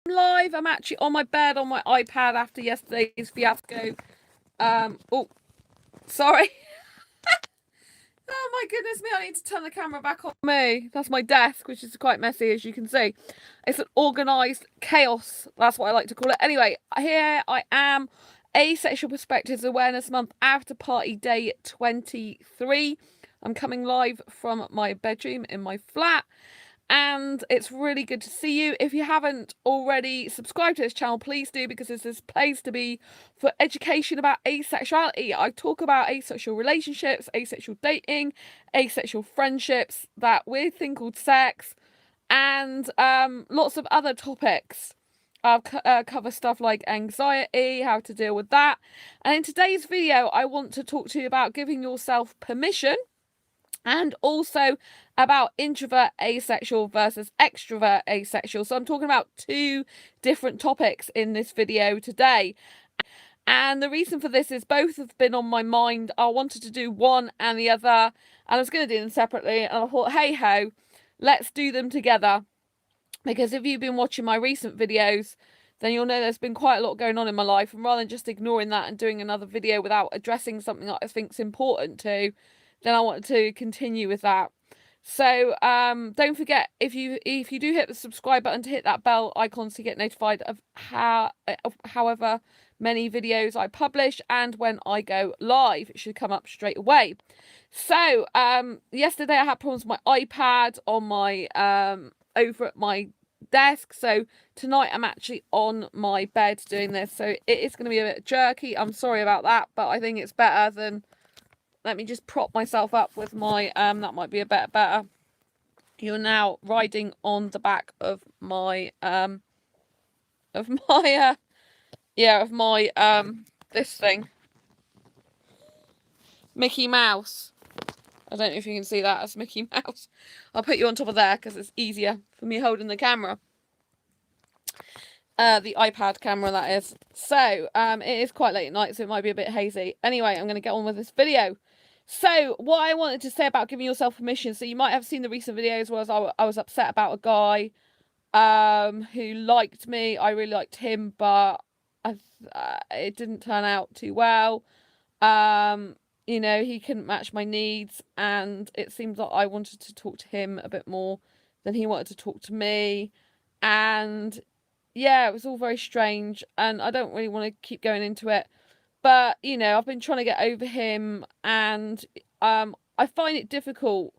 Live. I'm actually on my bed on my iPad after yesterday's fiasco. Oh, sorry. Oh my goodness me, I need to turn the camera back on me. That's my desk, which is quite messy, as you can see. It's an organised chaos. That's what I like to call it. Anyway, here I am. Asexual Perspectives Awareness Month after party day 23. I'm coming live from my bedroom in my flat. And it's really good to see you. If you haven't already subscribed to this channel, please do, because this is a place to be for education about asexuality. I talk about asexual relationships, asexual dating, asexual friendships, that weird thing called sex, and lots of other topics. I'll cover stuff like anxiety, how to deal with that. And in today's video, I want to talk to you about giving yourself permission, and also about introvert asexual versus extrovert asexual. So I'm talking about two different topics in this video today. And the reason for this is both have been on my mind. I wanted to do one and the other, and I was going to do them separately. And I thought, hey ho, let's do them together. Because if you've been watching my recent videos, then you'll know there's been quite a lot going on in my life. And rather than just ignoring that and doing another video without addressing something that I think's important to, then I wanted to continue with that. So don't forget, if you do hit the subscribe button, to hit that bell icon to get notified of however many videos I publish, and when I go live, it should come up straight away. So yesterday I had problems with my iPad on my over at my desk, so tonight I'm actually on my bed doing this, so it is going to be a bit jerky. I'm sorry about that, but I think it's better than, let me just prop myself up with my that might be a bit better. You're now riding on the back of my this thing, Mickey Mouse. I don't know if you can see that as Mickey Mouse. I'll put you on top of there because it's easier for me holding the camera. The iPad camera, that is. So it is quite late at night, so it might be a bit hazy. Anyway, I'm going to get on with this video. So what I wanted to say about giving yourself permission, so you might have seen the recent videos where I was upset about a guy who liked me. I really liked him, but it didn't turn out too well. You know, he couldn't match my needs, and it seems like I wanted to talk to him a bit more than he wanted to talk to me. And yeah, it was all very strange, and I don't really want to keep going into it. But, you know, I've been trying to get over him, and I find it difficult,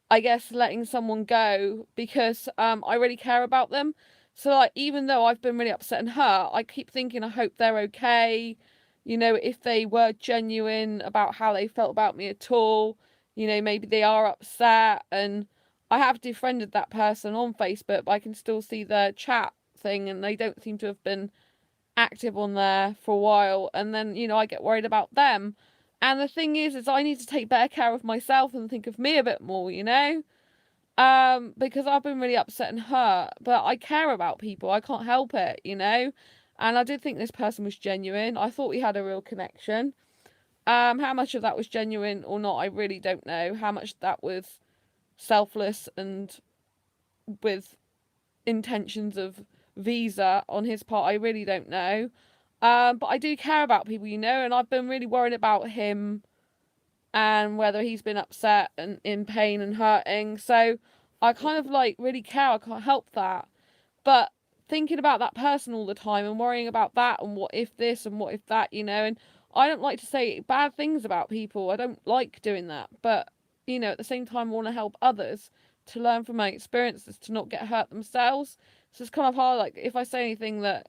I guess, letting someone go, because I really care about them. So, like, even though I've been really upset and hurt, I keep thinking, I hope they're okay. You know, if they were genuine about how they felt about me at all, you know, maybe they are upset. And I have defriended that person on Facebook, but I can still see their chat thing, and they don't seem to have been active on there for a while. And then, you know, I get worried about them. And the thing is I need to take better care of myself and think of me a bit more, you know? Because I've been really upset and hurt, but I care about people. I can't help it, you know? And I did think this person was genuine. I thought we had a real connection. How much of that was genuine or not, I really don't know. How much that was selfless and with intentions of visa on his part, I really don't know. But I do care about people, you know, and I've been really worried about him and whether he's been upset and in pain and hurting. So I kind of like really care. I can't help that. But thinking about that person all the time and worrying about that and what if this and what if that, you know, and I don't like to say bad things about people. I don't like doing that. But, you know, at the same time, I want to help others to learn from my experiences, to not get hurt themselves. So it's kind of hard, like, if I say anything that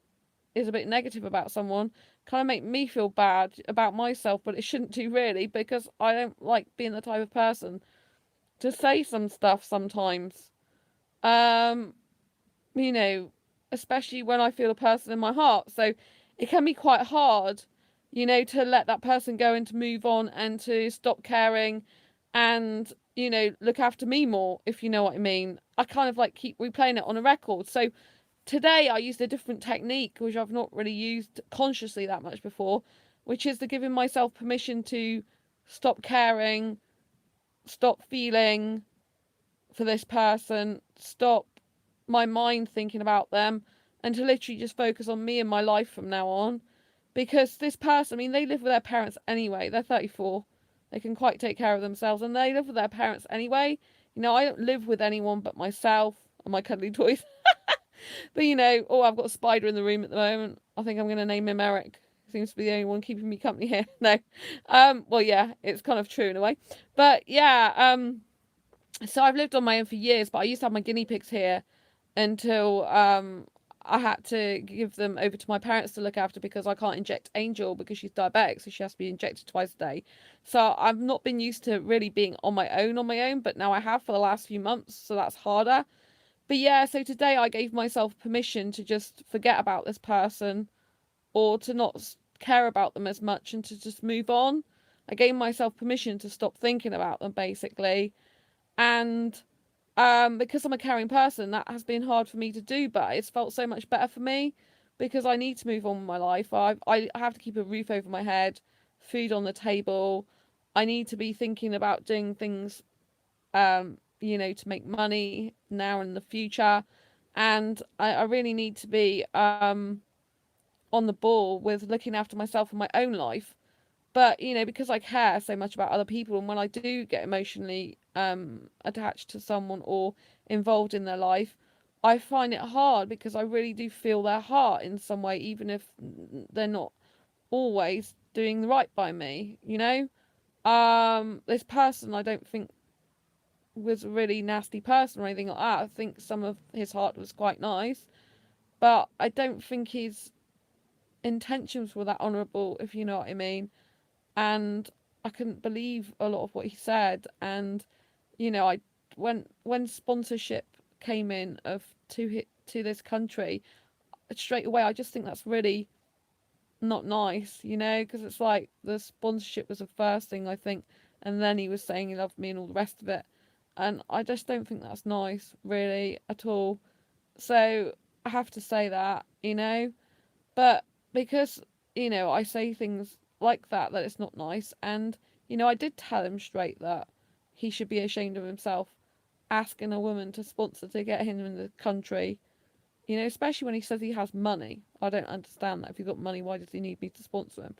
is a bit negative about someone, kind of make me feel bad about myself, but it shouldn't do really, because I don't like being the type of person to say some stuff sometimes. You know, especially when I feel a person in my heart. So it can be quite hard, you know, to let that person go and to move on and to stop caring and, you know, look after me more, if you know what I mean. I kind of like keep replaying it on a record. So today I used a different technique, which I've not really used consciously that much before, which is the giving myself permission to stop caring, stop feeling for this person, stop my mind thinking about them, and to literally just focus on me and my life from now on. Because this person, I mean, they live with their parents anyway. They're 34. They can quite take care of themselves, and they live with their parents anyway. You know, I don't live with anyone but myself and my cuddly toys. But, you know, oh, I've got a spider in the room at the moment. I think I'm going to name him Eric. Seems to be the only one keeping me company here. No. Well, yeah, it's kind of true in a way. But, yeah, so I've lived on my own for years, but I used to have my guinea pigs here until I had to give them over to my parents to look after because I can't inject Angel because she's diabetic, so she has to be injected twice a day. So I've not been used to really being on my own, but now I have for the last few months, so that's harder. But yeah, so today I gave myself permission to just forget about this person or to not care about them as much and to just move on. I gave myself permission to stop thinking about them, basically. And because I'm a caring person, that has been hard for me to do, but it's felt so much better for me because I need to move on with my life. I have to keep a roof over my head, food on the table. I need to be thinking about doing things, you know, to make money now and in the future. And I really need to be on the ball with looking after myself and my own life. But, you know, because I care so much about other people, and when I do get emotionally attached to someone or involved in their life, I find it hard because I really do feel their heart in some way, even if they're not always doing right by me, you know? This person I don't think was a really nasty person or anything like that. I think some of his heart was quite nice, but I don't think his intentions were that honourable, if you know what I mean. And I couldn't believe a lot of what he said. And you know, I when sponsorship came in of to this country, straight away I just think that's really not nice, you know, because it's like the sponsorship was the first thing I think, and then he was saying he loved me and all the rest of it, and I just don't think that's nice, really, at all. So I have to say that, you know, but because, you know, I say things like that it's not nice. And, you know, I did tell him straight that he should be ashamed of himself asking a woman to sponsor to get him in the country. You know, especially when he says he has money. I don't understand that. If you've got money, why does he need me to sponsor him?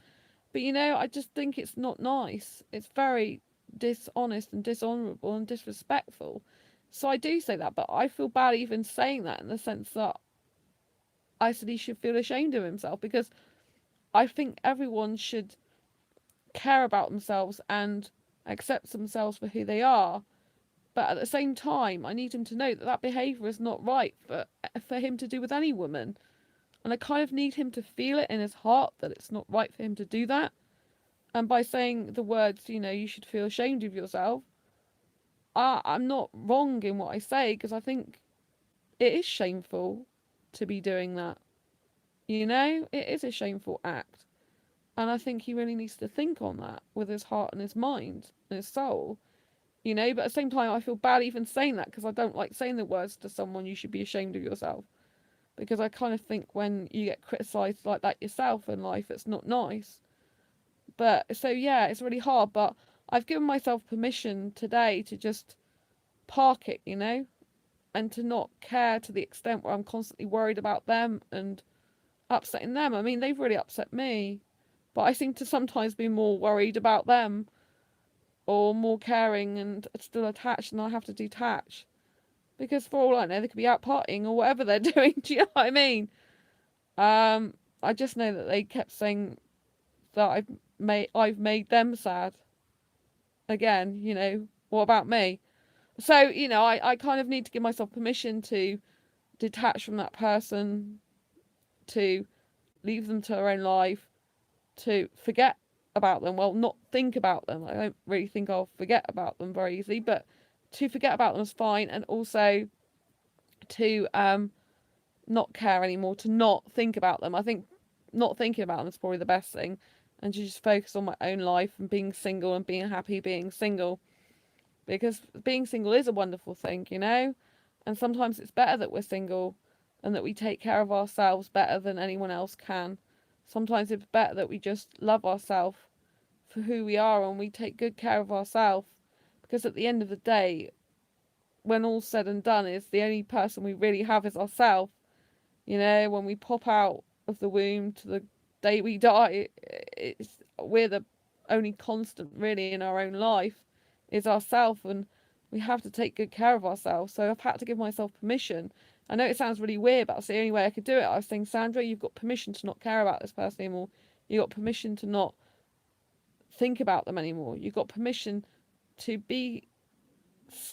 But, you know, I just think it's not nice. It's very dishonest and dishonourable and disrespectful. So I do say that, but I feel bad even saying that in the sense that I said he should feel ashamed of himself because I think everyone should care about themselves and accept themselves for who they are. But at the same time, I need him to know that that behaviour is not right for him to do with any woman. And I kind of need him to feel it in his heart that it's not right for him to do that. And by saying the words, you know, you should feel ashamed of yourself, I'm not wrong in what I say because I think it is shameful to be doing that. You know, it is a shameful act. And I think he really needs to think on that with his heart and his mind and his soul, you know. But at the same time, I feel bad even saying that because I don't like saying the words to someone, you should be ashamed of yourself. Because I kind of think when you get criticised like that yourself in life, it's not nice. But so, yeah, it's really hard. But I've given myself permission today to just park it, you know, and to not care to the extent where I'm constantly worried about them and upsetting them. I mean, they've really upset me. But I seem to sometimes be more worried about them or more caring and still attached, and I have to detach. Because for all I know, they could be out partying or whatever they're doing. Do you know what I mean? I just know that they kept saying that I've made them sad. Again, you know, what about me? So, you know, I kind of need to give myself permission to detach from that person, to leave them to their own life, to forget about them. Well, not think about them. I don't really think I'll forget about them very easily, but to forget about them is fine. And also to not care anymore, to not think about them. I think not thinking about them is probably the best thing, and to just focus on my own life and being single and being happy being single, because being single is a wonderful thing, you know. And sometimes it's better that we're single and that we take care of ourselves better than anyone else can. Sometimes it's better that we just love ourselves for who we are and we take good care of ourselves, because at the end of the day, when all's said and done, is the only person we really have is ourselves. You know, when we pop out of the womb to the day we die, we're the only constant really in our own life is ourself, and we have to take good care of ourselves. So I've had to give myself permission. I know it sounds really weird, but that's the only way I could do it. I was saying, Sandra, you've got permission to not care about this person anymore. You've got permission to not think about them anymore. You've got permission to be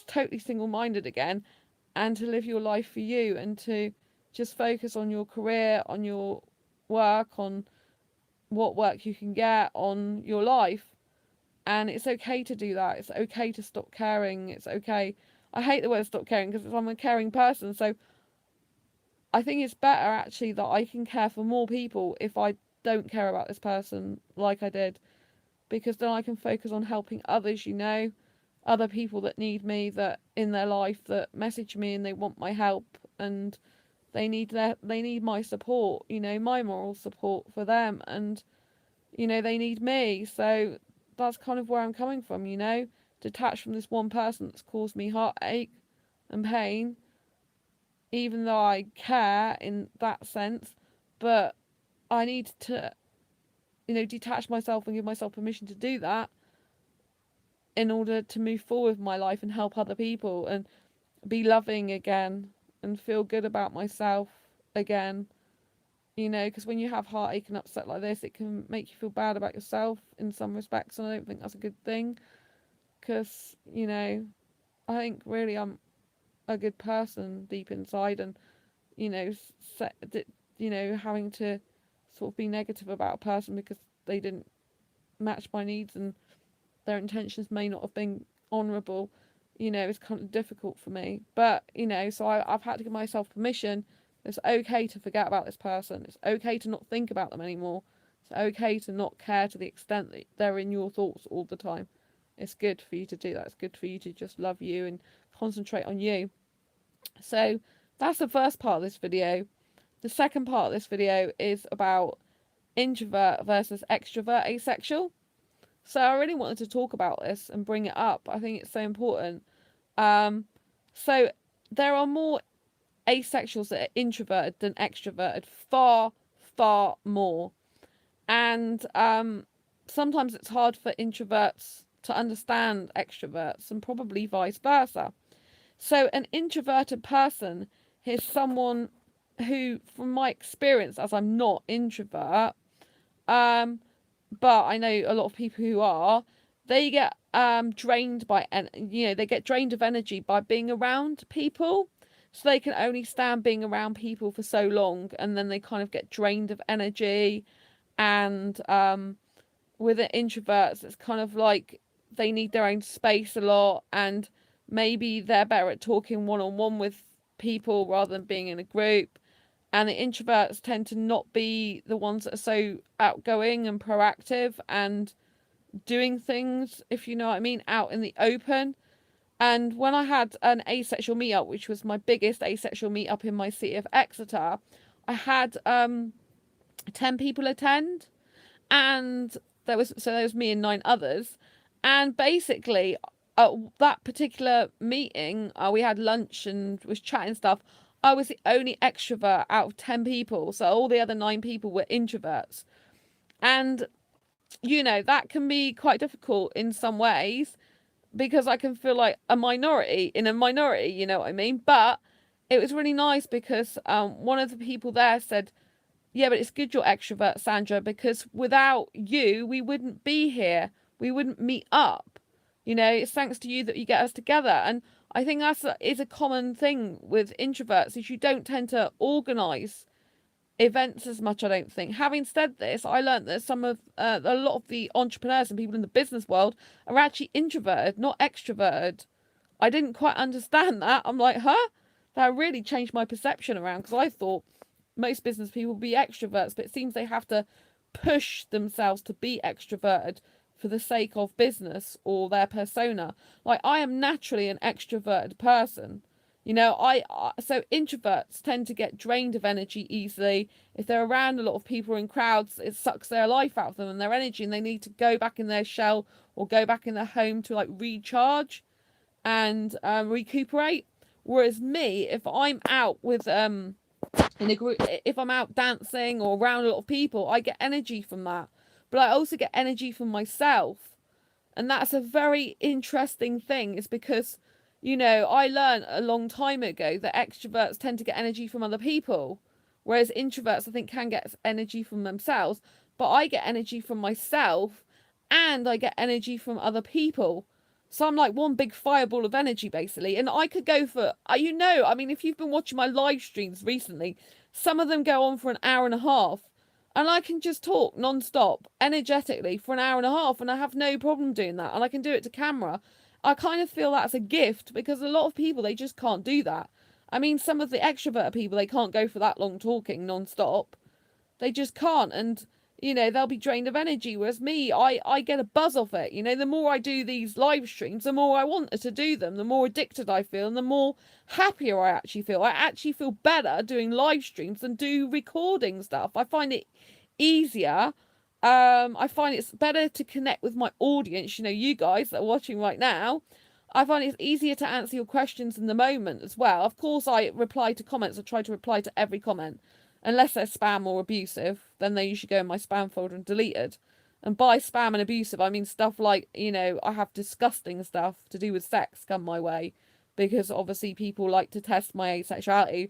totally single-minded again and to live your life for you and to just focus on your career, on your work, on what work you can get, on your life. And it's okay to do that. It's okay to stop caring. It's okay. I hate the word stop caring because I'm a caring person. So I think it's better actually that I can care for more people if I don't care about this person like I did, because then I can focus on helping others, you know, other people that need me, that in their life, that message me and they want my help and they need my support, you know, my moral support for them, and you know, they need me. So that's kind of where I'm coming from, you know, detached from this one person that's caused me heartache and pain, even though I care in that sense, but I need to, you know, detach myself and give myself permission to do that in order to move forward with my life and help other people and be loving again and feel good about myself again. You know, because when you have heartache and upset like this, it can make you feel bad about yourself in some respects, and I don't think that's a good thing, because, you know, I think really I'm a good person deep inside, and, you know, having to sort of be negative about a person because they didn't match my needs and their intentions may not have been honourable, you know, is kind of difficult for me. But, you know, so I've had to give myself permission. It's okay to forget about this person. It's okay to not think about them anymore. It's okay to not care to the extent that they're in your thoughts all the time. It's good for you to do that. It's good for you to just love you and concentrate on you. So that's the first part of this video. The second part of this video is about introvert versus extrovert asexual. So I really wanted to talk about this and bring it up. I think it's so important. So there are more asexuals that are introverted than extroverted, far, far more. And sometimes it's hard for introverts to understand extroverts, and probably vice versa. So an introverted person is someone who, from my experience, as I'm not introvert, but I know a lot of people who are, they get drained by, they get drained of energy by being around people. So they can only stand being around people for so long, and then they kind of get drained of energy. And with the introverts, it's kind of like they need their own space a lot, and maybe they're better at talking one-on-one with people rather than being in a group. And the introverts tend to not be the ones that are so outgoing and proactive and doing things, if you know what I mean, out in the open. And when I had an asexual meetup, which was my biggest asexual meetup in my city of Exeter, I had 10 people attend, and there was me and 9 others. And basically, at that particular meeting, we had lunch and was chatting stuff. I was the only extrovert out of 10 people, so all the other 9 people were introverts. And, you know, that can be quite difficult in some ways, because I can feel like a minority in a minority, you know what I mean? But it was really nice because one of the people there said, yeah, but it's good you're extrovert, Sandra, because without you, we wouldn't be here. We wouldn't meet up. You know, it's thanks to you that you get us together. And I think is a common thing with introverts, is you don't tend to organise events as much, I don't think. Having said this, I learned that a lot of the entrepreneurs and people in the business world are actually introverted, not extroverted. I didn't quite understand that. I'm like, huh? That really changed my perception around, because I thought most business people would be extroverts, but it seems they have to push themselves to be extroverted for the sake of business or their persona. Like, I am naturally an extroverted person. You know, so introverts tend to get drained of energy easily. If they're around a lot of people in crowds, it sucks their life out of them and their energy, and they need to go back in their shell or go back in their home to like recharge and recuperate. Whereas me, if I'm out with in a group, if I'm out dancing or around a lot of people, I get energy from that. But I also get energy from myself. And that's a very interesting thing, is because, you know, I learned a long time ago that extroverts tend to get energy from other people, whereas introverts, I think, can get energy from themselves. But I get energy from myself, and I get energy from other people. So I'm like one big fireball of energy, basically. And I could go for, you know, I mean, if you've been watching my live streams recently, some of them go on for an hour and a half. And I can just talk non-stop, energetically, for an hour and a half, and I have no problem doing that. And I can do it to camera. I kind of feel that's a gift, because a lot of people, they just can't do that. I mean, some of the extrovert people, they can't go for that long talking non-stop. They just can't. And, you know, they'll be drained of energy. Whereas me, I get a buzz off it. You know, the more I do these live streams, the more I want to do them, the more addicted I feel, and the more happier I actually feel. I actually feel better doing live streams than do recording stuff. I find it easier. I find it's better to connect with my audience, you know, you guys that are watching right now. I find it's easier to answer your questions in the moment as well. Of course, I reply to comments. I try to reply to every comment. Unless they're spam or abusive, then they usually go in my spam folder and deleted. And by spam and abusive, I mean stuff like, you know, I have disgusting stuff to do with sex come my way, because obviously people like to test my asexuality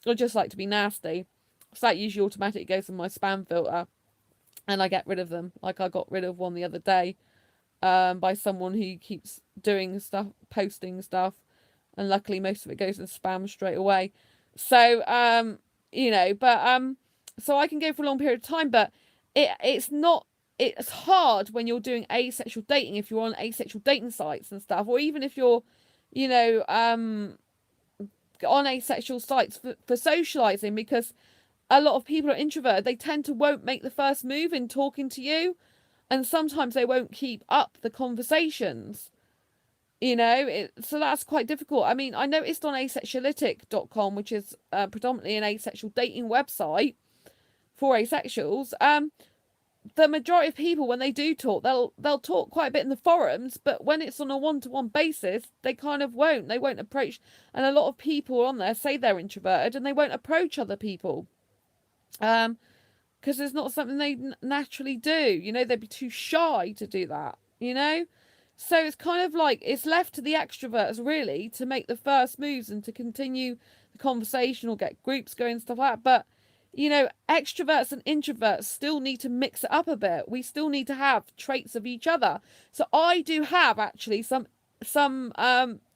or just like to be nasty. So that usually automatically goes in my spam filter, and I get rid of them. Like, I got rid of one the other day by someone who keeps doing stuff, posting stuff, and luckily most of it goes in spam straight away. So you know, but so I can go for a long period of time, but it's hard when you're doing asexual dating, if you're on asexual dating sites and stuff, or even if you're, you know, on asexual sites for socializing, because a lot of people are introverted. They tend to won't make the first move in talking to you, and sometimes they won't keep up the conversations. You know, so that's quite difficult. I mean, I noticed on asexuality.com, which is predominantly an asexual dating website for asexuals, the majority of people, when they do talk, they'll talk quite a bit in the forums, but when it's on a one-to-one basis, they kind of won't. They won't approach, and a lot of people on there say they're introverted and they won't approach other people, because it's not something they naturally do. You know, they'd be too shy to do that. You know. So it's kind of like it's left to the extroverts, really, to make the first moves and to continue the conversation or get groups going and stuff like that. But, you know, extroverts and introverts still need to mix it up a bit. We still need to have traits of each other. So I do have actually some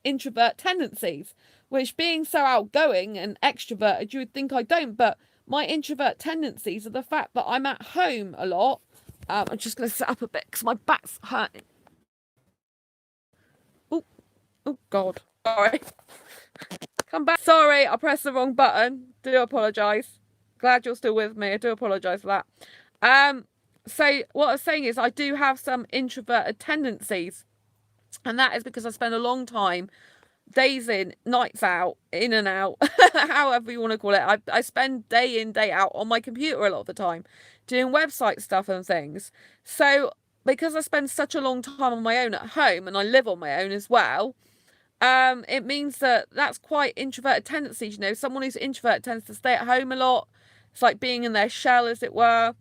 introvert tendencies, which, being so outgoing and extroverted, you would think I don't. But my introvert tendencies are the fact that I'm at home a lot. I'm just going to sit up a bit because my back's hurting. Oh, God. Sorry. Come back. Sorry, I pressed the wrong button. Do apologise. Glad you're still with me. I do apologise for that. So what I was saying is I do have some introverted tendencies. And that is because I spend a long time, days in, nights out, in and out, however you want to call it. I spend day in, day out on my computer a lot of the time, doing website stuff and things. So because I spend such a long time on my own at home, and I live on my own as well, it means that that's quite introverted tendencies. You know, someone who's introvert tends to stay at home a lot. It's like being in their shell, as it were.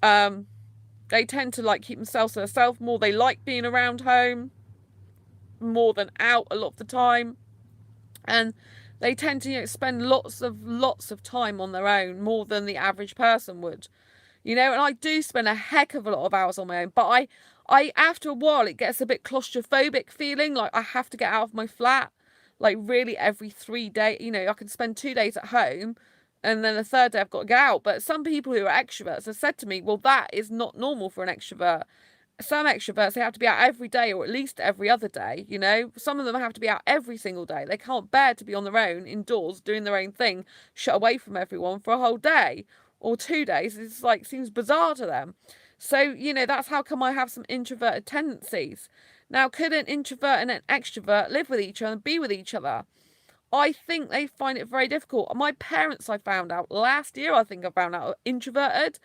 They tend to like keep themselves to themselves more. They like being around home more than out a lot of the time, and they tend to, you know, spend lots of time on their own, more than the average person would. You know, and I do spend a heck of a lot of hours on my own, but I after a while it gets a bit claustrophobic feeling, like I have to get out of my flat, like really every 3 days. You know, I can spend 2 days at home and then the third day I've got to get out. But some people who are extroverts have said to me, well, that is not normal for an extrovert. Some extroverts, they have to be out every day, or at least every other day. You know, some of them have to be out every single day. They can't bear to be on their own indoors doing their own thing, shut away from everyone for a whole day or 2 days. It's like, seems bizarre to them. So, you know, that's how come I have some introverted tendencies. Now, could an introvert and an extrovert live with each other and be with each other? I think they find it very difficult. My parents, I found out last year, I think I found out, are introverted,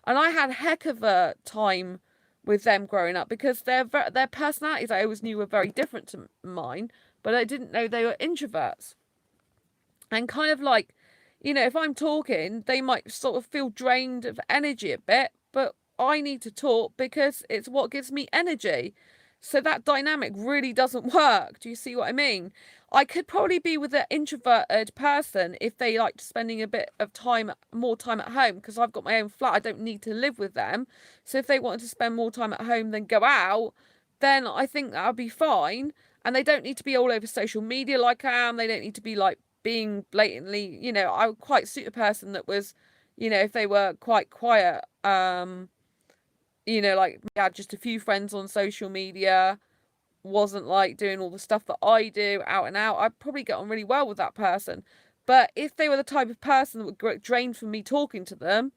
and I had a heck of a time with them growing up, because their personalities I always knew were very different to mine, but I didn't know they were introverts. And kind of like, you know, if I'm talking, they might sort of feel drained of energy a bit, but I need to talk because it's what gives me energy. So that dynamic really doesn't work. Do you see what I mean? I could probably be with an introverted person if they liked spending a bit of time, more time at home, because I've got my own flat. I don't need to live with them. So if they wanted to spend more time at home than go out, then I think that would be fine. And they don't need to be all over social media like I am. They don't need to be like being blatantly, you know, I would quite suit a person that was, you know, if they were quite quiet, you know, like had just a few friends on social media, wasn't like doing all the stuff that I do out and out, I'd probably get on really well with that person. But if they were the type of person that would get drained from me talking to them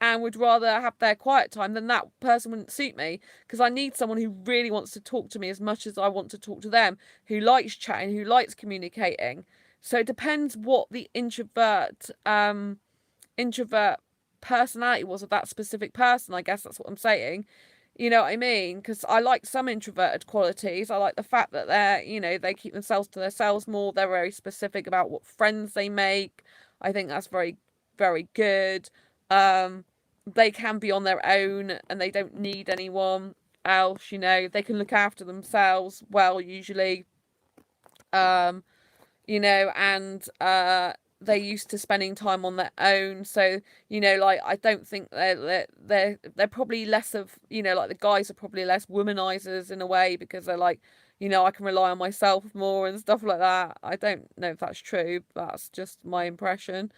and would rather have their quiet time, then that person wouldn't suit me, because I need someone who really wants to talk to me as much as I want to talk to them, who likes chatting, who likes communicating. So it depends what the introvert personality was of that specific person. I guess that's what I'm saying. You know what I mean? Because I like some introverted qualities. I like the fact that they're, you know, they keep themselves to themselves more. They're very specific about what friends they make. I think that's very, very good. They can be on their own and they don't need anyone else, you know. They can look after themselves well, usually. Um, you know, and they're used to spending time on their own. So, you know, like I don't think they're probably less of, you know, like the guys are probably less womanizers in a way, because they're like, you know, I can rely on myself more and stuff like that. I don't know if that's true. That's just my impression.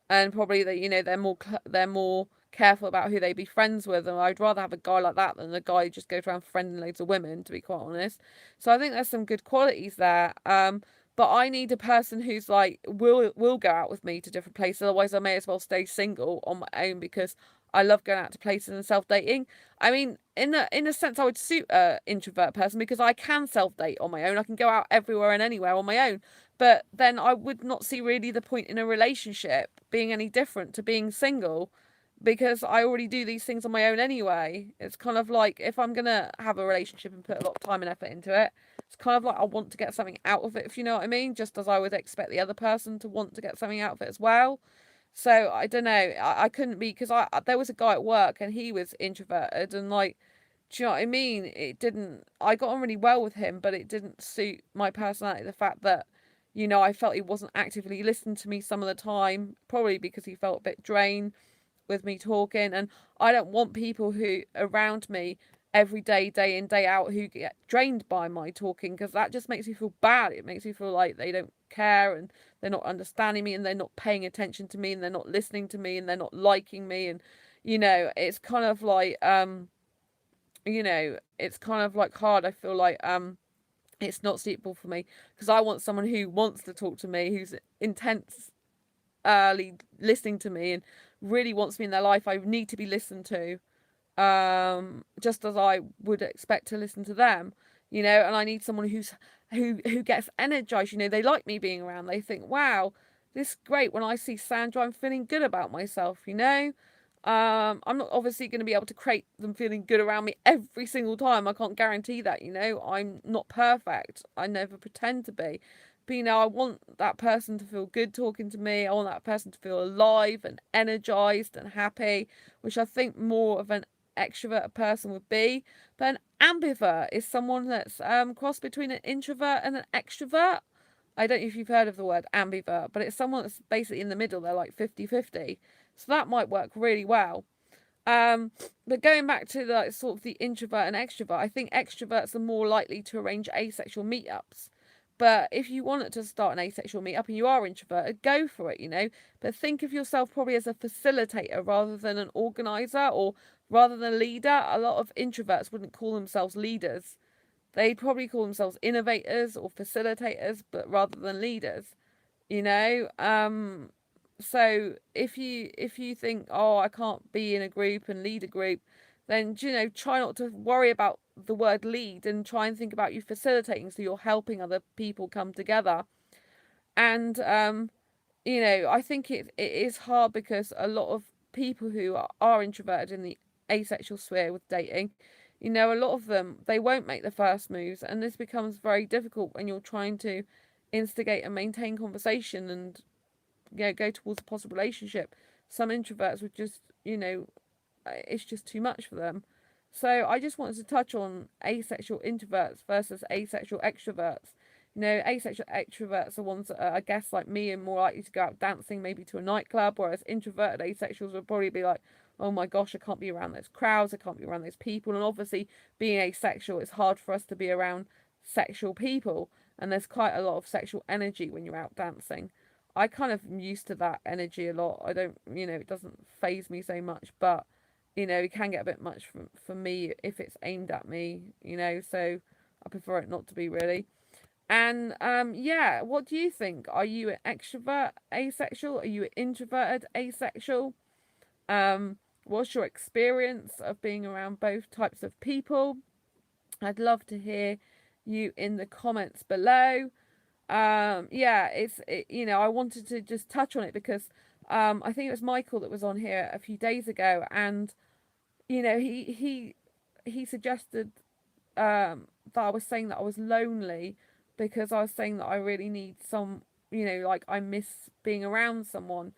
And probably that, you know, they're more careful about who they be friends with, and I'd rather have a guy like that than a guy who just goes around friending loads of women, to be quite honest. So I think there's some good qualities there. But I need a person who's like will go out with me to different places. Otherwise, I may as well stay single on my own, because I love going out to places and self dating. I mean, in a sense, I would suit a introvert person because I can self date on my own. I can go out everywhere and anywhere on my own. But then I would not see really the point in a relationship being any different to being single, because I already do these things on my own anyway. It's kind of like, if I'm gonna have a relationship and put a lot of time and effort into it, it's kind of like I want to get something out of it, if you know what I mean, just as I would expect the other person to want to get something out of it as well. So I don't know, I couldn't be, because there was a guy at work and he was introverted, and like, do you know what I mean? It didn't, I got on really well with him, but it didn't suit my personality. The fact that, you know, I felt he wasn't actively listening to me some of the time, probably because he felt a bit drained with me talking. And I don't want people who around me every day, day in, day out, who get drained by my talking, because that just makes me feel bad. It makes me feel like they don't care and they're not understanding me and they're not paying attention to me and they're not listening to me and they're not liking me. And, you know, it's kind of like, you know, it's kind of like hard. I feel like, it's not suitable for me, because I want someone who wants to talk to me, who's intensely listening to me and really wants me in their life. I need to be listened to, just as I would expect to listen to them, you know. And I need someone who gets energized. You know, they like me being around. They think, wow, this is great. When I see Sandra, I'm feeling good about myself, you know. I'm not obviously going to be able to create them feeling good around me every single time. I can't guarantee that, you know. I'm not perfect. I never pretend to be. But, you know, I want that person to feel good talking to me. I want that person to feel alive and energized and happy, which I think more of an extrovert person would be. But an ambivert is someone that's crossed between an introvert and an extrovert. I don't know if you've heard of the word ambivert, but it's someone that's basically in the middle. They're like 50-50. So that might work really well. But going back to the sort of the introvert and extrovert, I think extroverts are more likely to arrange asexual meetups. But if you wanted to start an asexual meetup and you are introverted, go for it, you know. But think of yourself probably as a facilitator rather than an organizer, or rather than a leader. A lot of introverts wouldn't call themselves leaders. They'd probably call themselves innovators or facilitators, but rather than leaders, you know. So if you think, oh, I can't be in a group and lead a group, then, you know, try not to worry about the word lead and try and think about you facilitating, so you're helping other people come together. And you know, I think it is hard, because a lot of people who are introverted in the asexual sphere with dating, you know, a lot of them, they won't make the first moves, and this becomes very difficult when you're trying to instigate and maintain conversation and go towards a possible relationship. Some introverts would just, it's just too much for them. So I just wanted to touch on asexual introverts versus asexual extroverts. Asexual extroverts are ones that are, I guess, like me, and more likely to go out dancing, maybe to a nightclub, whereas introverted asexuals would probably be like, oh my gosh, I can't be around those crowds, I can't be around those people. And obviously, being asexual, it's hard for us to be around sexual people, and there's quite a lot of sexual energy when you're out dancing. I kind of am used to that energy a lot. I don't, it doesn't phase me so much, but it can get a bit much for me if it's aimed at me, so I prefer it not to be really. And yeah, what do you think? Are you an extrovert asexual? Are you an introverted asexual? What's your experience of being around both types of people? I'd love to hear you in the comments below. Yeah, I wanted to just touch on it because I think it was Michael that was on here a few days ago, and he suggested that I was saying that I was lonely because I was saying that I really need some, like I miss being around someone.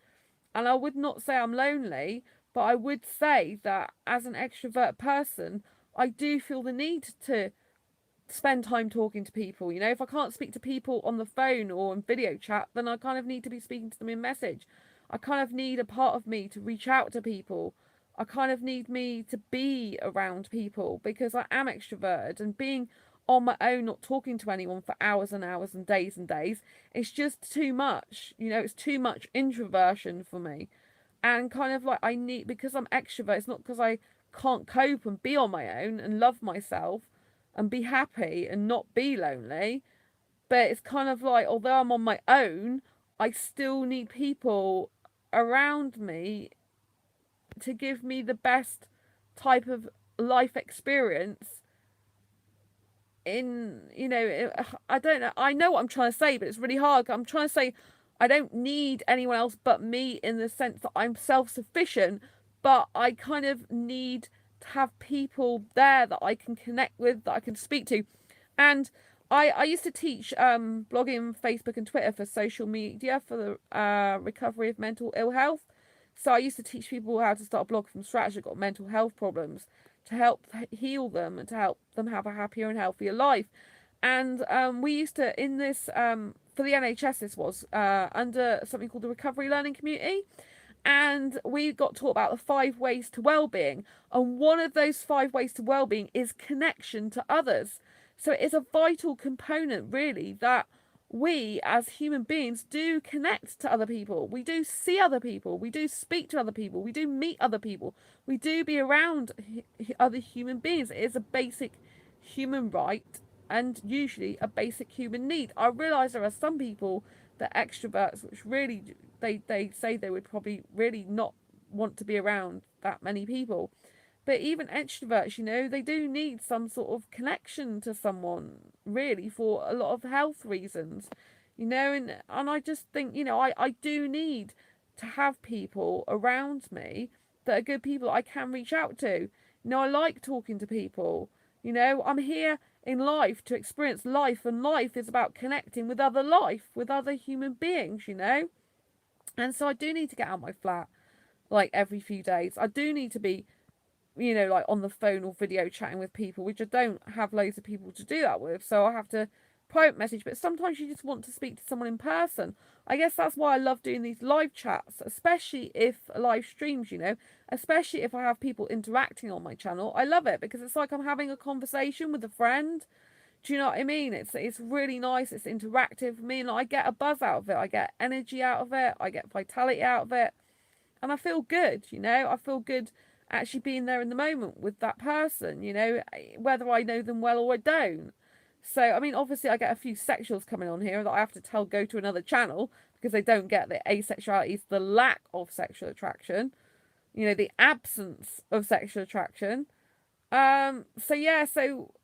And I would not say I'm lonely, but I would say that as an extrovert person, I do feel the need to spend time talking to people. If I can't speak to people on the phone or in video chat, then I kind of need to be speaking to them in message. I kind of need a part of me to reach out to people. I kind of need me to be around people because I am extroverted, and being on my own, not talking to anyone for hours and hours and days, it's just too much. It's too much introversion for me. And kind of like I need, because I'm extrovert, it's not because I can't cope and be on my own and love myself and be happy and not be lonely. But it's kind of like, although I'm on my own, I still need people around me to give me the best type of life experience I don't know, I know what I'm trying to say, but it's really hard. I'm trying to say I don't need anyone else but me, in the sense that I'm self-sufficient, but I kind of need to have people there that I can connect with, that I can speak to. And I used to teach blogging, Facebook and Twitter for social media for the recovery of mental ill health. So I used to teach people how to start a blog from scratch that got mental health problems, to help heal them and to help them have a happier and healthier life. And we used to, in this, for the NHS, this was under something called the Recovery Learning Community. And we got taught about the 5 ways to well-being. And one of those 5 ways to well-being is connection to others. So it is a vital component, really, that we as human beings do connect to other people. We do see other people. We do speak to other people. We do meet other people. We do be around other human beings. It is a basic human right, and usually a basic human need. I realise there are some people that extroverts, which really, they say they would probably really not want to be around that many people. But even extroverts, they do need some sort of connection to someone, really, for a lot of health reasons, and I just think, I do need to have people around me that are good people I can reach out to. I like talking to people. I'm here in life to experience life, and life is about connecting with other life, with other human beings, And so I do need to get out my flat, like, every few days. I do need to be like on the phone or video chatting with people, which I don't have loads of people to do that with. So I have to private message, but sometimes you just want to speak to someone in person. I guess that's why I love doing these live chats, especially if live streams, especially if I have people interacting on my channel. I love it because it's like I'm having a conversation with a friend. Do you know what I mean? It's really nice. It's interactive for me, and I get a buzz out of it. I get energy out of it. I get vitality out of it. And I feel good, I feel good actually being there in the moment with that person, whether I know them well or I don't. So, I mean, obviously I get a few sexuals coming on here that I have to tell go to another channel because they don't get the asexuality is the lack of sexual attraction, the absence of sexual attraction. So yeah,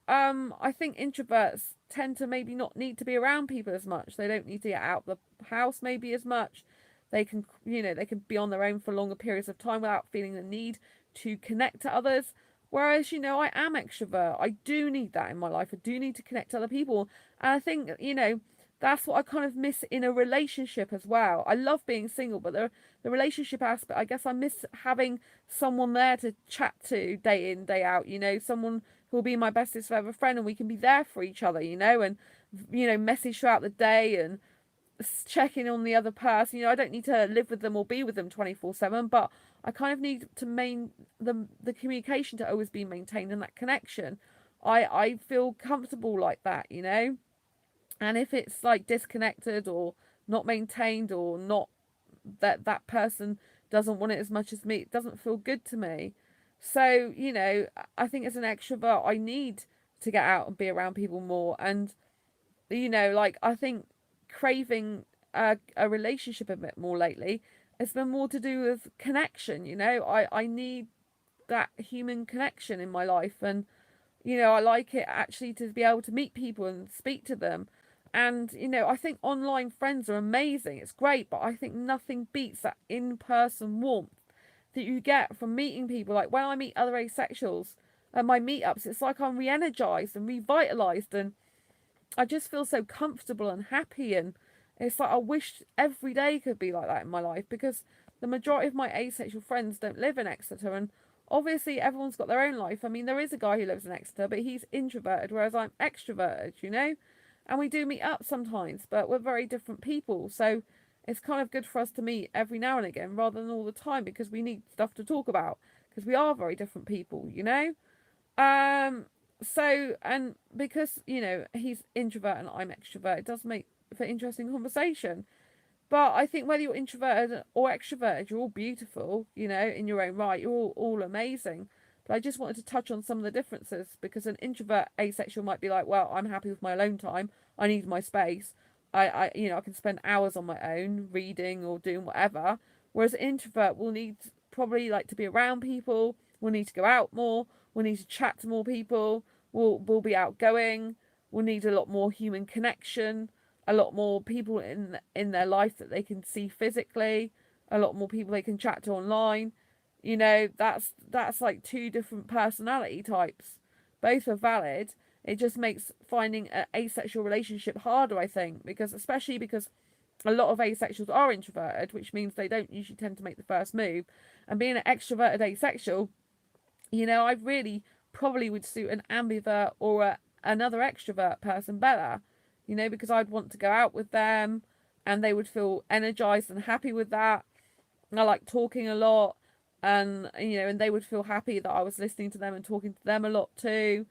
I think introverts tend to maybe not need to be around people as much. They don't need to get out of the house maybe as much. They can, they can be on their own for longer periods of time without feeling the need to connect to others. Whereas, I am extrovert. I do need that in my life. I do need to connect to other people. And I think, that's what I kind of miss in a relationship as well. I love being single, but the relationship aspect, I guess I miss having someone there to chat to day in, day out, you know, someone who will be my bestest forever friend, and we can be there for each other, you know, and, you know, message throughout the day and checking on the other person. You know, I don't need to live with them or be with them 24/7, but I kind of need to the communication to always be maintained, and that connection. I feel comfortable like that, you know. And if it's like disconnected or not maintained, or not, that person doesn't want it as much as me, it doesn't feel good to me. So, you know, I think as an extrovert, I need to get out and be around people more. And, you know, like, I think craving a relationship a bit more lately, it's been more to do with connection. You know, I need that human connection in my life. And, you know, I like it actually to be able to meet people and speak to them. And, you know, I think online friends are amazing. It's great, but I think nothing beats that in-person warmth that you get from meeting people. Like when I meet other asexuals at my meetups, it's like I'm re-energized and revitalized, and I just feel so comfortable and happy. And it's like I wish every day could be like that in my life, because the majority of my asexual friends don't live in Exeter, and obviously everyone's got their own life. I mean, there is a guy who lives in Exeter, but he's introverted, whereas I'm extroverted, you know? And we do meet up sometimes, but we're very different people. So it's kind of good for us to meet every now and again rather than all the time, because we need stuff to talk about, because we are very different people, you know? So, and because, you know, he's introvert and I'm extrovert, it does make for interesting conversation. But I think whether you're introverted or extroverted, you're all beautiful, you know, in your own right. You're all amazing. But I just wanted to touch on some of the differences, because an introvert asexual might be like, well, I'm happy with my alone time. I need my space. You know, I can spend hours on my own reading or doing whatever. Whereas an introvert will need probably like to be around people. We'll need to go out more. We'll need to chat to more people. We'll be outgoing. We'll need a lot more human connection, a lot more people in their life that they can see physically, a lot more people they can chat to online. You know, that's like two different personality types. Both are valid. It just makes finding an asexual relationship harder, I think, because especially because a lot of asexuals are introverted, which means they don't usually tend to make the first move. And being an extroverted asexual, you know, I really probably would suit an ambivert or another extrovert person better, you know, because I'd want to go out with them and they would feel energized and happy with that. And I like talking a lot, and, you know, and they would feel happy that I was listening to them and talking to them a lot too.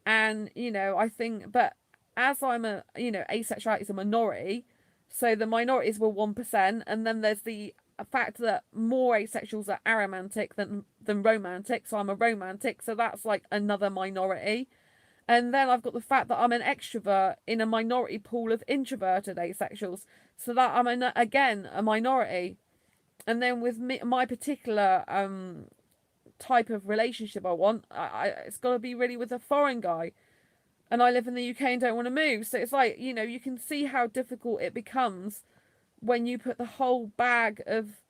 And, you know, I think, but as I'm a, you know, asexuality is a minority, so the minorities were 1%, and then there's the fact that more asexuals are aromantic than romantic, so I'm a romantic, so that's like another minority. And then I've got the fact that I'm an extrovert in a minority pool of introverted asexuals, so that I'm again a minority. And then with my particular type of relationship I want, it's got to be really with a foreign guy, and I live in the UK and don't want to move. So it's like, you know, you can see how difficult it becomes when you put the whole bag of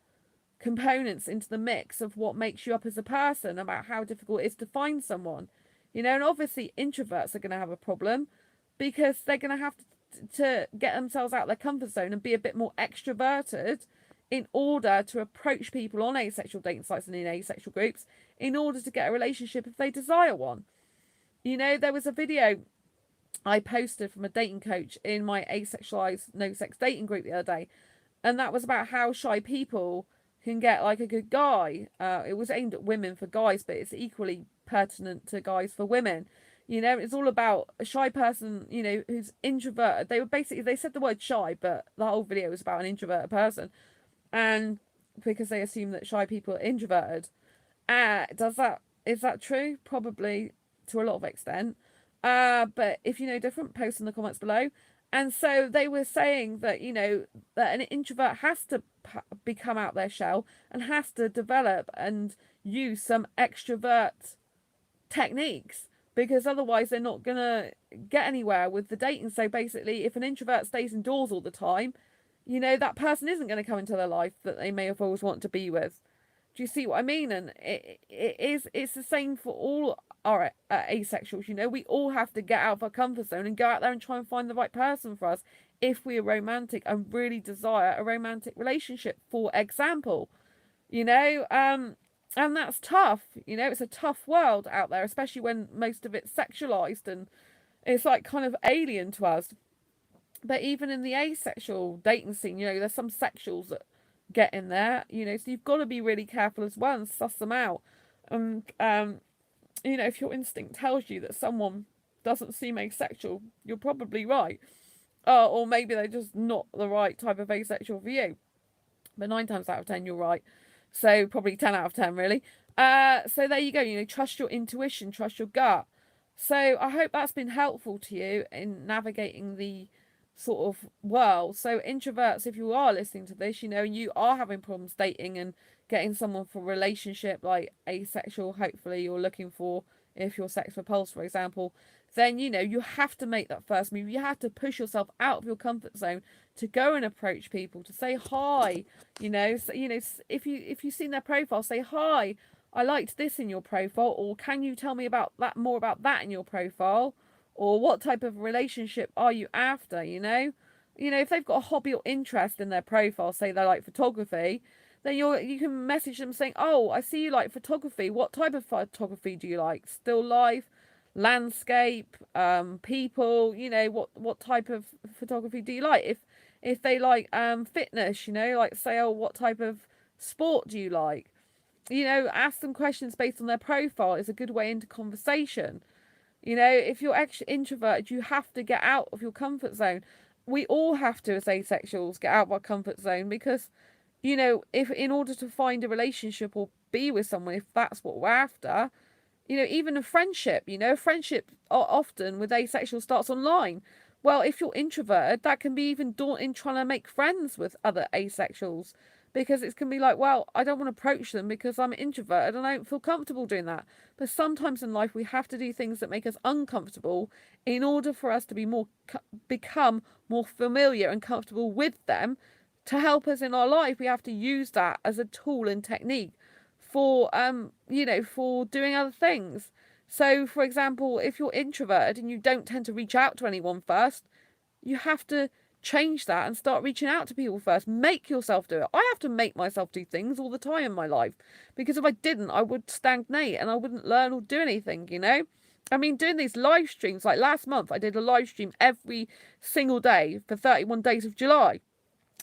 components into the mix of what makes you up as a person, about how difficult it is to find someone, you know. And obviously introverts are going to have a problem, because they're going to have to get themselves out of their comfort zone and be a bit more extroverted in order to approach people on asexual dating sites and in asexual groups, in order to get a relationship if they desire one. You know, there was a video I posted from a dating coach in my Asexualise no sex dating group the other day, and that was about how shy people can get like a good guy. It was aimed at women for guys, but it's equally pertinent to guys for women. You know, it's all about a shy person, you know, who's introverted. They said the word shy, but the whole video was about an introverted person, and because they assume that shy people are introverted. Is that true? Probably, to a lot of extent. But if you know different, post in the comments below. And so they were saying that, you know, that an introvert has to become out their shell and has to develop and use some extrovert techniques, because otherwise they're not gonna get anywhere with the dating. So basically, if an introvert stays indoors all the time, you know, that person isn't going to come into their life that they may have always wanted to be with. Do you see what I mean? And it's the same for all our asexuals. You know, we all have to get out of our comfort zone and go out there and try and find the right person for us if we are romantic and really desire a romantic relationship, for example. You know, and that's tough. You know, it's a tough world out there, especially when most of it's sexualized and it's like kind of alien to us. But even in the asexual dating scene, you know, there's some sexuals that get in there, you know, so you've got to be really careful as well and suss them out. And, you know, if your instinct tells you that someone doesn't seem asexual, you're probably right. Or maybe they're just not the right type of asexual for you. But 9 times out of 10, you're right. So probably 10 out of 10, really. So there you go. You know, trust your intuition, trust your gut. So I hope that's been helpful to you in navigating the sort of world. So introverts, if you are listening to this, you know, you are having problems dating and getting someone for a relationship, like asexual, hopefully you're looking for, if you're sex repulsed, for example, then, you know, you have to make that first move. You have to push yourself out of your comfort zone to go and approach people, to say hi, you know. So, you know, if you've seen their profile, say hi, I liked this in your profile, or can you tell me about that, more about that in your profile, or what type of relationship are you after, you know. You know, if they've got a hobby or interest in their profile, say they like photography, then you can message them saying, oh, I see you like photography, what type of photography do you like? Still life, landscape, people, you know, what type of photography do you like? If they like fitness, you know, like say, oh, what type of sport do you like? You know, ask them questions based on their profile is a good way into conversation. You know, if you're introverted, you have to get out of your comfort zone. We all have to, as asexuals, get out of our comfort zone because, you know, if in order to find a relationship or be with someone, if that's what we're after, you know, even a friendship, you know, friendship often with asexual starts online. Well, if you're introverted, that can be even daunting trying to make friends with other asexuals because it can be like, well, I don't want to approach them because I'm introverted and I don't feel comfortable doing that. But sometimes in life, we have to do things that make us uncomfortable in order for us to be become more familiar and comfortable with them. To help us in our life, we have to use that as a tool and technique for you know, for doing other things. So for example, if you're introverted and you don't tend to reach out to anyone first, you have to change that and start reaching out to people first. Make yourself do it. I have to make myself do things all the time in my life because if I didn't, I would stagnate and I wouldn't learn or do anything, you know. I mean, doing these live streams, like last month I did a live stream every single day for 31 days of July.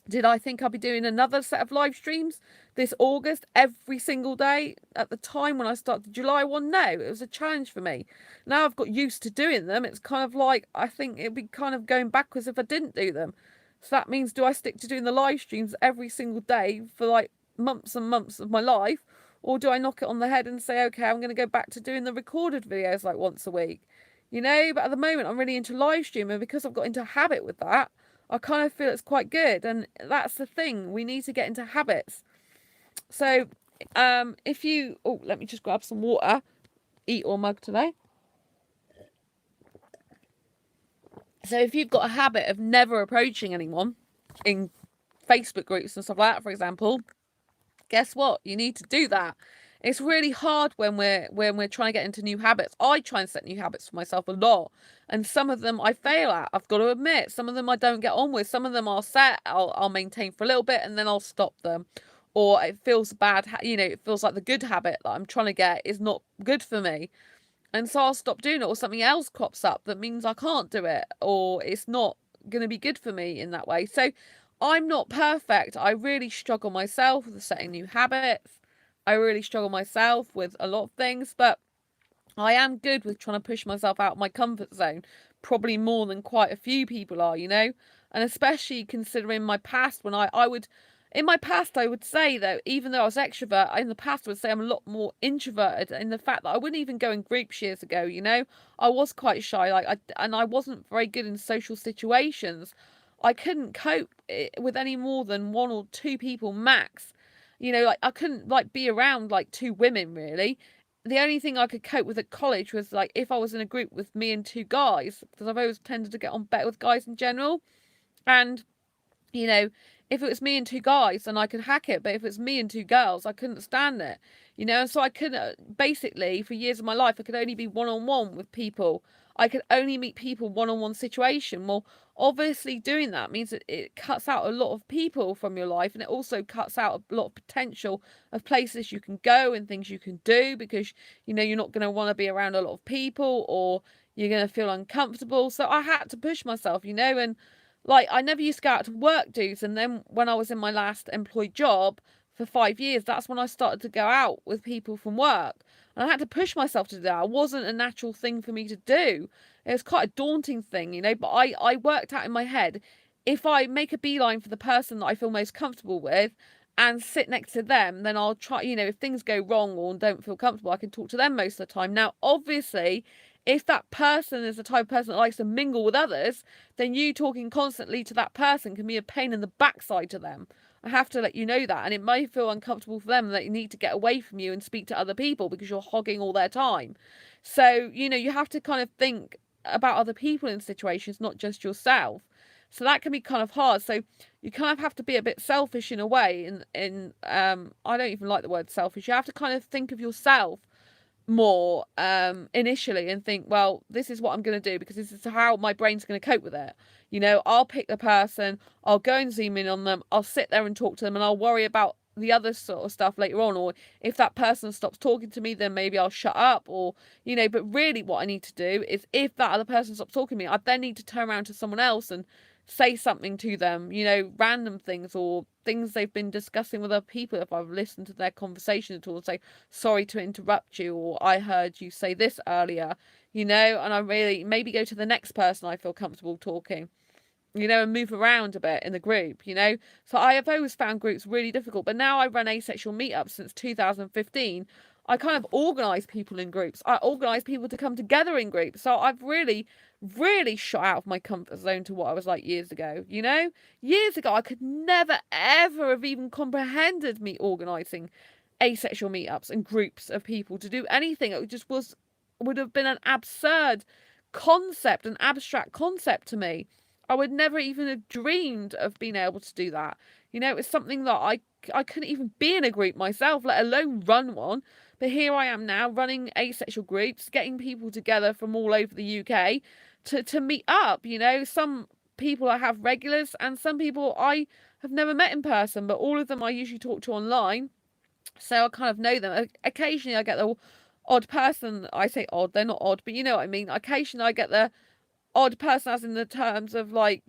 Did I think I'd be doing another set of live streams this August every single day at the time when I started July one? No, it was a challenge for me. Now I've got used to doing them. It's kind of like, I think it'd be kind of going backwards if I didn't do them. So that means, do I stick to doing the live streams every single day for like months and months of my life? Or do I knock it on the head and say, okay, I'm going to go back to doing the recorded videos like once a week? You know, but at the moment I'm really into live streaming because I've got into a habit with that. I kind of feel it's quite good, and that's the thing. We need to get into habits. So, if you, oh, let me just grab some water. Eat or mug today. So, if you've got a habit of never approaching anyone in Facebook groups and stuff like that, for example, guess what? You need to do that. It's really hard when we're trying to get into new habits. I try and set new habits for myself a lot, and some of them I fail at. I've got to admit, some of them I don't get on with. Some of them I'll set, I'll maintain for a little bit, and then I'll stop them. Or it feels bad, you know, it feels like the good habit that I'm trying to get is not good for me, and so I'll stop doing it. Or something else crops up that means I can't do it, or it's not going to be good for me in that way. So I'm not perfect. I really struggle myself with setting new habits. I really struggle myself with a lot of things, but I am good with trying to push myself out of my comfort zone, probably more than quite a few people are, you know, and especially considering my past when I would, in my past, I would say though, even though I was extrovert, in the past I would say I'm a lot more introverted in the fact that I wouldn't even go in groups years ago, you know, I was quite shy, and I wasn't very good in social situations. I couldn't cope with any more than one or two people max. You know, like I couldn't like be around like two women really. The only thing I could cope with at college was like if I was in a group with me and two guys, because I've always tended to get on better with guys in general. And, you know, if it was me and two guys, then I could hack it. But if it's me and two girls, I couldn't stand it, And so I couldn't, basically, for years of my life, I could only be one-on-one with people. I could only meet people one-on-one situation. Well, obviously doing that means that it cuts out a lot of people from your life, and it also cuts out a lot of potential of places you can go and things you can do, because, you're not going to want to be around a lot of people, or you're going to feel uncomfortable. So I had to push myself, and like, I never used to go out to work, dudes. And then when I was in my last employed job for 5 years, that's when I started to go out with people from work. And I had to push myself to do that. It wasn't a natural thing for me to do. It was quite a daunting thing, but I worked out in my head, if I make a beeline for the person that I feel most comfortable with and sit next to them, then I'll try, if things go wrong or don't feel comfortable, I can talk to them most of the time. Now, obviously, if that person is the type of person that likes to mingle with others, then you talking constantly to that person can be a pain in the backside to them. I have to let you know that. And it may feel uncomfortable for them that you need to get away from you and speak to other people because you're hogging all their time. So, you have to kind of think about other people in situations, not just yourself. So that can be kind of hard. So you kind of have to be a bit selfish in a way. I don't even like the word selfish. You have to kind of think of yourself more initially and think, well, this is what I'm going to do because this is how my brain's going to cope with it. I'll pick the person, I'll go and zoom in on them, I'll sit there and talk to them, and I'll worry about the other sort of stuff later on. Or if that person stops talking to me, then maybe I'll shut up, or but really what I need to do is, if that other person stops talking to me, I then need to turn around to someone else and say something to them, random things or things they've been discussing with other people. If I've listened to their conversation at all, say, sorry to interrupt you, or I heard you say this earlier, and I really maybe go to the next person I feel comfortable talking, and move around a bit in the group, So I have always found groups really difficult, but now I run asexual meetups since 2015. I kind of organise people in groups. I organise people to come together in groups. So I've really, really shot out of my comfort zone to what I was like years ago, Years ago, I could never, ever have even comprehended me organising asexual meetups and groups of people to do anything. It just would have been an absurd concept, an abstract concept to me. I would never even have dreamed of being able to do that. It's something that I couldn't even be in a group myself, let alone run one. But here I am now running asexual groups, getting people together from all over the UK to meet up. Some people I have regulars and some people I have never met in person, but all of them I usually talk to online. So I kind of know them. Occasionally I get the odd person. I say odd, they're not odd, but you know what I mean. Occasionally I get the odd person, as in the terms of like,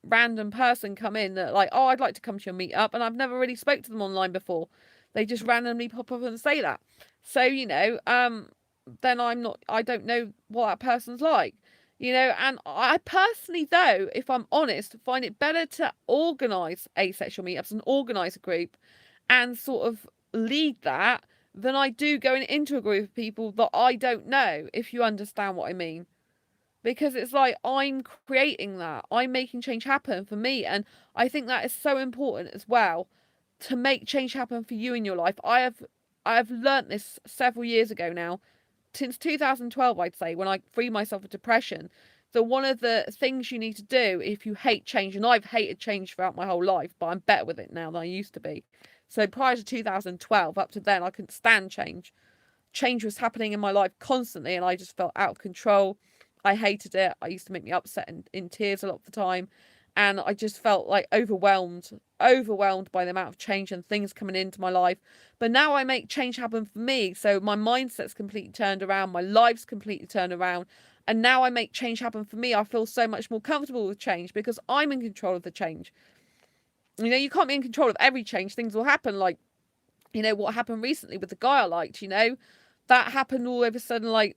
random person come in that like, oh, I'd like to come to your meetup, and I've never really spoke to them online before. They just randomly pop up and say that. So, then I don't know what that person's like. And I personally, though, if I'm honest, find it better to organise asexual meetups and organise a group and sort of lead that than I do going into a group of people that I don't know, if you understand what I mean. Because it's like, I'm creating that. I'm making change happen for me. And I think that is so important as well, to make change happen for you in your life. I have learnt this several years ago now, since 2012, I'd say, when I freed myself of depression, that one of the things you need to do if you hate change, and I've hated change throughout my whole life, but I'm better with it now than I used to be. So prior to 2012, up to then, I couldn't stand change. Change was happening in my life constantly, and I just felt out of control. I hated it. I used to make me upset and in tears a lot of the time. And I just felt like overwhelmed by the amount of change and things coming into my life. But now I make change happen for me. So my mindset's completely turned around. My life's completely turned around. And now I make change happen for me. I feel so much more comfortable with change because I'm in control of the change. You can't be in control of every change. Things will happen, like, what happened recently with the guy I liked, that happened all of a sudden, like,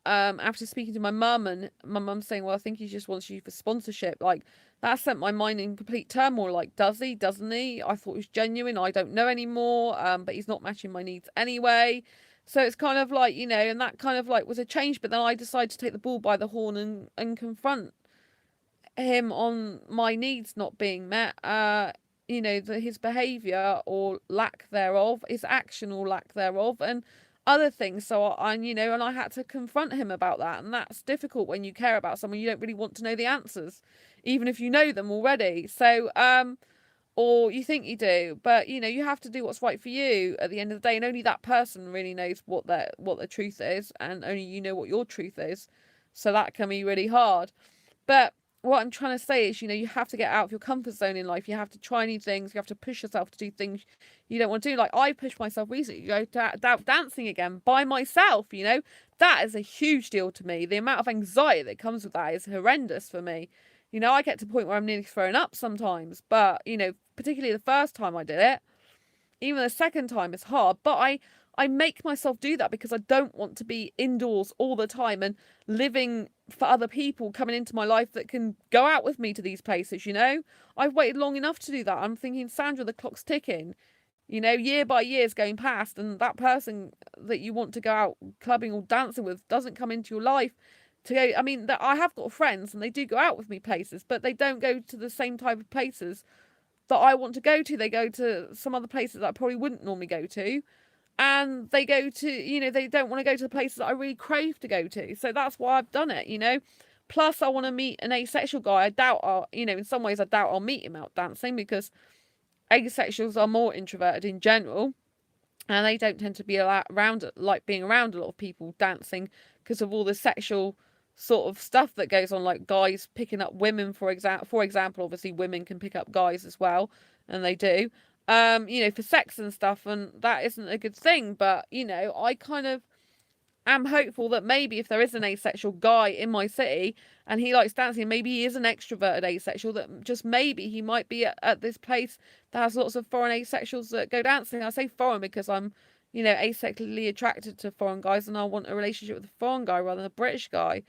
after speaking to my mum, and my mum saying, well, I think he just wants you for sponsorship. Like, that sent my mind in complete turmoil. Like, does he? Doesn't he? I thought he was genuine. I don't know anymore. But he's not matching my needs anyway. So it's kind of like, and that kind of like was a change. But then I decided to take the bull by the horn and confront him on my needs not being met. His behaviour or lack thereof, his action or lack thereof. And other things. So and I had to confront him about that. And that's difficult when you care about someone. You don't really want to know the answers, even if you know them already. So, or you think you do, but you have to do what's right for you at the end of the day. And only that person really knows what the truth is. And only you know what your truth is. So that can be really hard. But what I'm trying to say is, you have to get out of your comfort zone in life. You have to try new things. You have to push yourself to do things you don't want to do. Like I pushed myself recently to go dancing again by myself. That is a huge deal to me. The amount of anxiety that comes with that is horrendous for me. I get to the point where I'm nearly throwing up sometimes. But particularly the first time I did it, even the second time is hard. But I make myself do that because I don't want to be indoors all the time and living for other people coming into my life that can go out with me to these places. I've waited long enough to do that. I'm thinking, Sandra, the clock's ticking. Year by year is going past, and that person that you want to go out clubbing or dancing with doesn't come into your life to go. I mean, I have got friends and they do go out with me places, but they don't go to the same type of places that I want to go to. They go to some other places that I probably wouldn't normally go to. And they go to, they don't want to go to the places that I really crave to go to. So that's why I've done it. Plus, I want to meet an asexual guy. I doubt in some ways, I doubt I'll meet him out dancing because asexuals are more introverted in general. And they don't tend to be being around a lot of people dancing because of all the sexual sort of stuff that goes on, like guys picking up women, for example. Obviously, women can pick up guys as well, and they do. For sex and stuff, and that isn't a good thing. But I kind of am hopeful that maybe if there is an asexual guy in my city and he likes dancing, maybe he is an extroverted asexual, that just maybe he might be at this place that has lots of foreign asexuals that go dancing. I say foreign because I'm, asexually attracted to foreign guys, and I want a relationship with a foreign guy rather than a British guy.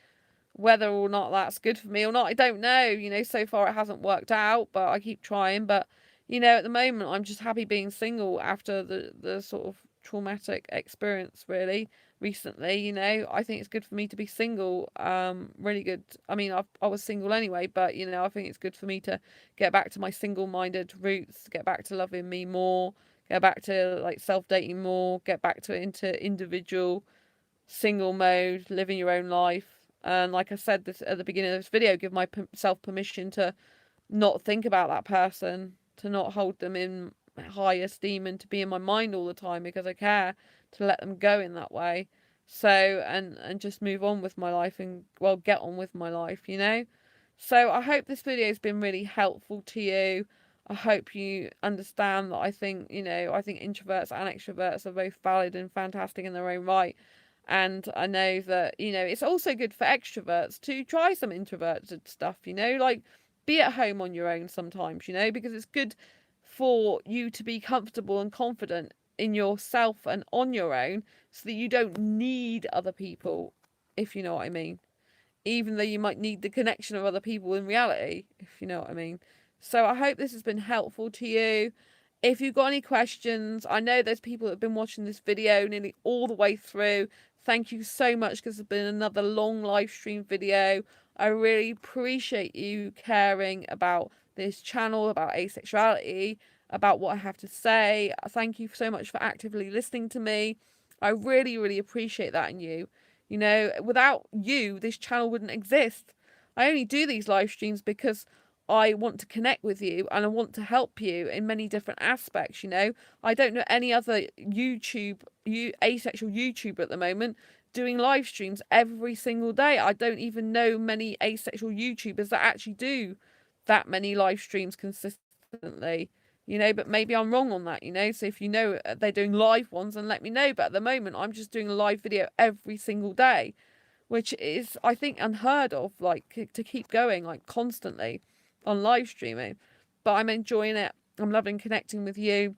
Whether or not that's good for me or not, I don't know. So far it hasn't worked out, but I keep trying. But at the moment, I'm just happy being single after the sort of traumatic experience, really, recently. I think it's good for me to be single. Really good. I mean, I was single anyway, but, I think it's good for me to get back to my single-minded roots, get back to loving me more, get back to, like, self-dating more, get back into individual single mode, living your own life. And like I said this at the beginning of this video, give myself permission to not think about that person, to not hold them in high esteem, and to be in my mind all the time because I care, to let them go in that way. So, and just move on with my life and, well, get on with my life, So I hope this video has been really helpful to you. I hope you understand that I think introverts and extroverts are both valid and fantastic in their own right. And I know that, it's also good for extroverts to try some introverted stuff, like be at home on your own sometimes, because it's good for you to be comfortable and confident in yourself and on your own so that you don't need other people, if you know what I mean. Even though you might need the connection of other people in reality, if you know what I mean. So I hope this has been helpful to you. If you've got any questions, I know there's people that have been watching this video nearly all the way through. Thank you so much, because it's been another long live stream video. I really appreciate you caring about this channel, about asexuality, about what I have to say. Thank you so much for actively listening to me. I really, really appreciate that in you. Without you, this channel wouldn't exist. I only do these live streams because I want to connect with you and I want to help you in many different aspects. I don't know any other asexual YouTuber at the moment doing live streams every single day. I don't even know many asexual YouTubers that actually do that many live streams consistently. But maybe I'm wrong on that, so if they're doing live ones, then let me know. But at the moment, I'm just doing a live video every single day, which is, I think, unheard of, like, to keep going, like, constantly on live streaming. But I'm enjoying it. I'm loving connecting with you.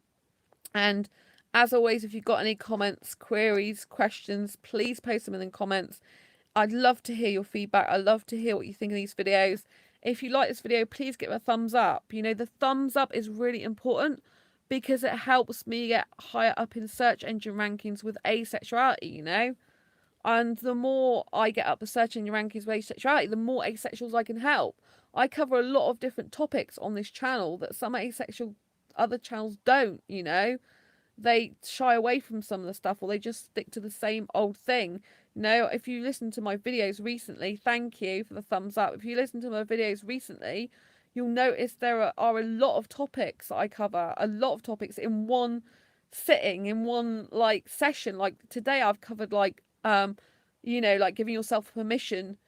And as always, if you've got any comments, queries, questions, please post them in the comments. I'd love to hear your feedback. I'd love to hear what you think of these videos. If you like this video, please give it a thumbs up. The thumbs up is really important because it helps me get higher up in search engine rankings with asexuality, And the more I get up the search engine rankings with asexuality, the more asexuals I can help. I cover a lot of different topics on this channel that some asexual other channels don't, they shy away from some of the stuff, or they just stick to the same old thing. You know, if you listen to my videos recently, thank you for the thumbs up. If you listen to my videos recently, you'll notice there are a lot of topics that I cover, a lot of topics in one sitting, in one like session. Like today I've covered like you know, like giving yourself permission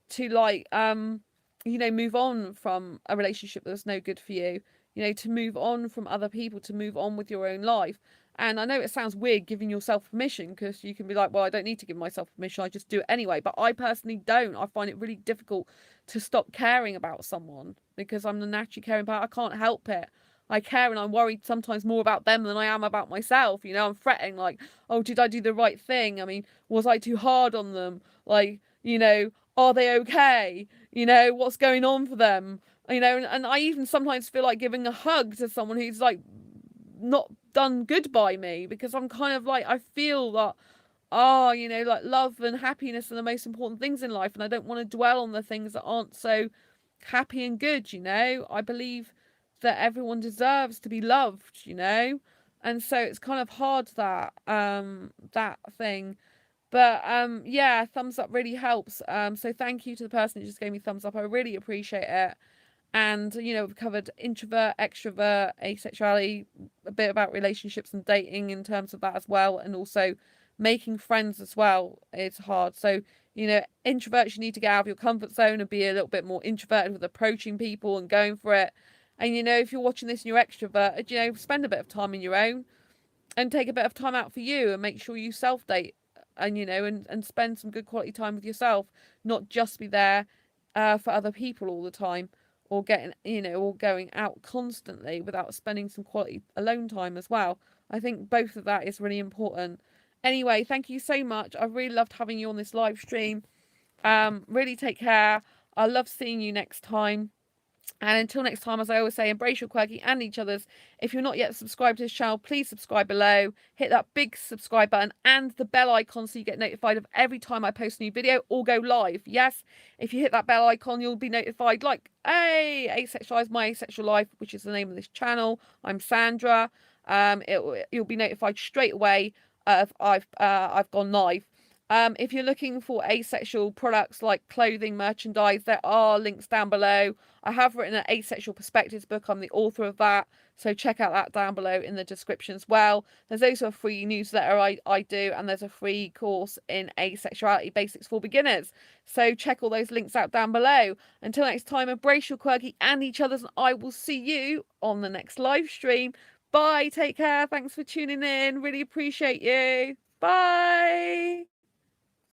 to like you know, move on from a relationship that's no good for you, you know, to move on from other people, to move on with your own life. And I know it sounds weird giving yourself permission, because you can be like, well, I don't need to give myself permission, I just do it anyway. But I personally don't. I find it really difficult to stop caring about someone, because I'm the naturally caring part. I can't help it. I care, and I'm worried sometimes more about them than I am about myself. You know, I'm fretting like, oh, did I do the right thing? I mean, was I too hard on them? Like, you know, are they okay? You know, what's going on for them? You know, and I even sometimes feel like giving a hug to someone who's like not done good by me, because I'm kind of like, I feel that, oh, you know, like love and happiness are the most important things in life, and I don't want to dwell on the things that aren't so happy and good. You know, I believe that everyone deserves to be loved, you know, and so it's kind of hard, that that thing. But yeah, thumbs up really helps. So thank you to the person who just gave me thumbs up. I really appreciate it. And, you know, we've covered introvert, extrovert, asexuality, a bit about relationships and dating in terms of that as well. And also making friends as well is hard. So, you know, introverts, you need to get out of your comfort zone and be a little bit more introverted with approaching people and going for it. And, you know, if you're watching this and you're extrovert, you know, spend a bit of time in your own and take a bit of time out for you, and make sure you self date, and, you know, and spend some good quality time with yourself, not just be there for other people all the time, or getting, you know, or going out constantly without spending some quality alone time as well. I think both of that is really important. Anyway, thank you so much. I've really loved having you on this live stream. Really take care. I love seeing you next time. And until next time, as I always say, embrace your quirky and each other's. If you're not yet subscribed to this channel, please subscribe below. Hit that big subscribe button and the bell icon so you get notified of every time I post a new video or go live. Yes, if you hit that bell icon, you'll be notified. Like, hey, Asexualise, my asexual life, which is the name of this channel. I'm Sandra. You'll be notified straight away if I've gone live. If you're looking for asexual products like clothing, merchandise, there are links down below. I have written an Asexual Perspectives book. I'm the author of that. So check out that down below in the description as well. There's also a free newsletter I do, and there's a free course in Asexuality Basics for Beginners. So check all those links out down below. Until next time, embrace your quirky and each other's, and I will see you on the next live stream. Bye. Take care. Thanks for tuning in. Really appreciate you. Bye.